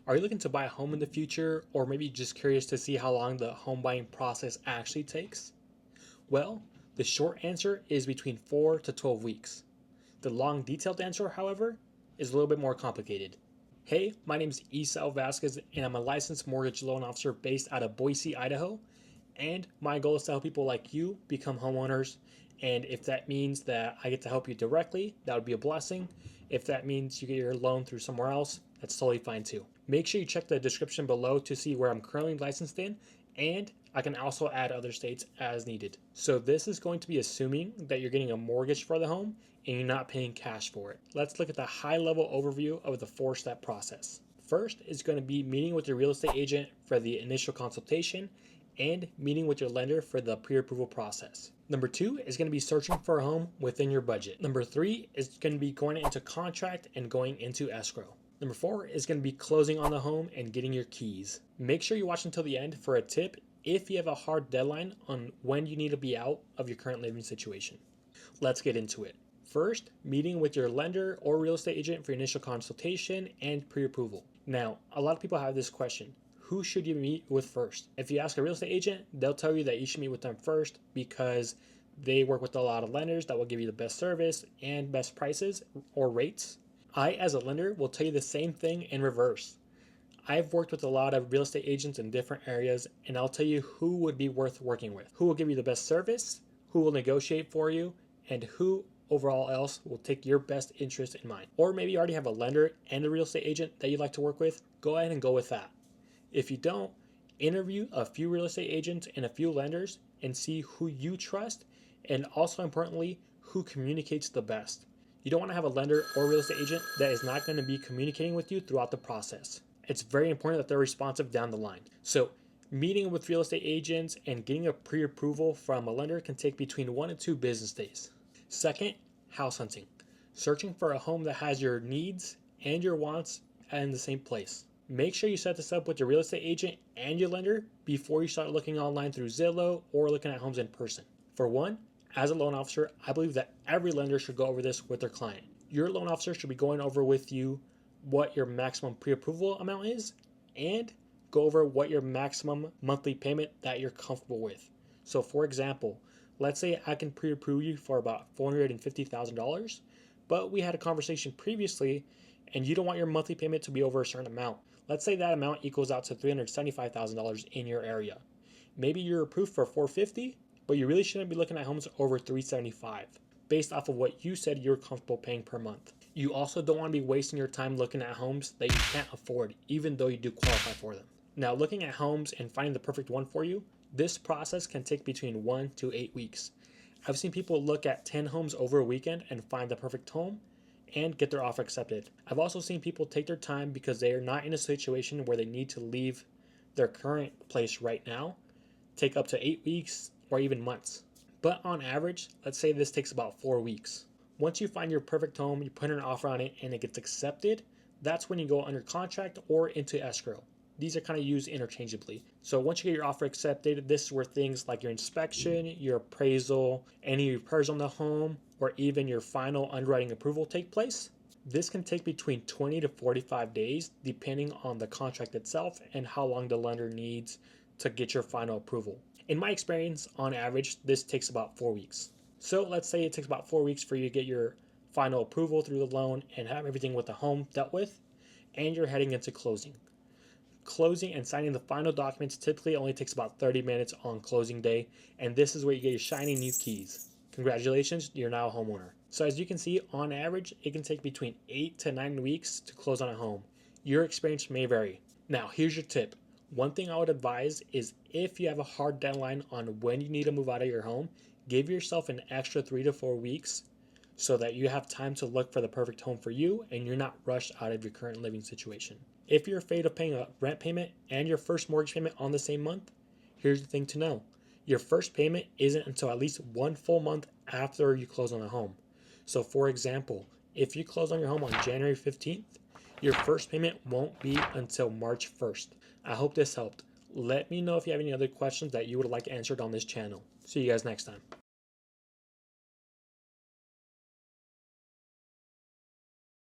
Are you looking to buy a home in the future, or maybe just curious to see how long the home buying process actually takes? Well, the short answer is between 4 to 12 weeks. The long, detailed answer, however, is a little bit more complicated. Hey, my name is Esau Vasquez, and I'm a licensed mortgage loan officer based out of Boise, Idaho. And my goal is to help people like you become homeowners. And if that means that I get to help you directly, that would be a blessing. If that means you get your loan through somewhere else, that's totally fine too. Make sure you check the description below to see where I'm currently licensed in, and I can also add other states as needed. So this is going to be assuming that you're getting a mortgage for the home and you're not paying cash for it. Let's look at the high level overview of the 4-step process. First is going to be meeting with your real estate agent for the initial consultation and meeting with your lender for the pre-approval process. Number 2 is going to be searching for a home within your budget. Number 3 is going to be going into contract and going into escrow. Number 4 is going to be closing on the home and getting your keys. Make sure you watch until the end for a tip if you have a hard deadline on when you need to be out of your current living situation. Let's get into it. First, meeting with your lender or real estate agent for initial consultation and pre-approval. Now, a lot of people have this question. Who should you meet with first? If you ask a real estate agent, they'll tell you that you should meet with them first because they work with a lot of lenders that will give you the best service and best prices or rates. I, as a lender, will tell you the same thing in reverse. I've worked with a lot of real estate agents in different areas, and I'll tell you who would be worth working with, who will give you the best service, who will negotiate for you, and who overall else will take your best interest in mind. Or maybe you already have a lender and a real estate agent that you'd like to work with, go ahead and go with that. If you don't, interview a few real estate agents and a few lenders and see who you trust, and also importantly, who communicates the best. You don't want to have a lender or real estate agent that is not going to be communicating with you throughout the process. It's very important that they're responsive down the line. So meeting with real estate agents and getting a pre-approval from a lender can take between 1 and 2 business days. Second, house hunting. Searching for a home that has your needs and your wants in the same place. Make sure you set this up with your real estate agent and your lender before you start looking online through Zillow or looking at homes in person. For one, as a loan officer, I believe that every lender should go over this with their client. Your loan officer should be going over with you what your maximum pre-approval amount is and go over what your maximum monthly payment that you're comfortable with. So for example, let's say I can pre-approve you for about $450,000, but we had a conversation previously and you don't want your monthly payment to be over a certain amount. Let's say that amount equals out to $375,000 in your area. Maybe you're approved for $450,000, but you really shouldn't be looking at homes over $375,000 based off of what you said you're comfortable paying per month. You also don't want to be wasting your time looking at homes that you can't afford, even though you do qualify for them. Now, looking at homes and finding the perfect one for you, this process can take between 1 to 8 weeks. I've seen people look at 10 homes over a weekend and find the perfect home and get their offer accepted. I've also seen people take their time because they are not in a situation where they need to leave their current place right now, take up to 8 weeks or even months. But on average, let's say this takes about 4 weeks. Once you find your perfect home, you put an offer on it and it gets accepted, that's when you go under contract or into escrow. These are kind of used interchangeably. So once you get your offer accepted, this is where things like your inspection, your appraisal, any repairs on the home, or even your final underwriting approval take place. This can take between 20 to 45 days depending on the contract itself and how long the lender needs to get your final approval. In my experience, on average, this takes about 4 weeks. So let's say it takes about 4 weeks for you to get your final approval through the loan and have everything with the home dealt with, and you're heading into closing. Closing and signing the final documents typically only takes about 30 minutes on closing day, and this is where you get your shiny new keys. Congratulations, you're now a homeowner. So as you can see, on average, it can take between 8 to 9 weeks to close on a home. Your experience may vary. Now, here's your tip. One thing I would advise is if you have a hard deadline on when you need to move out of your home, give yourself an extra 3 to 4 weeks so that you have time to look for the perfect home for you and you're not rushed out of your current living situation. If you're afraid of paying a rent payment and your first mortgage payment on the same month, here's the thing to know. Your first payment isn't until at least 1 full month after you close on a home. So for example, if you close on your home on January 15th, your first payment won't be until March 1st. I hope this helped. Let me know if you have any other questions that you would like answered on this channel. See you guys next time.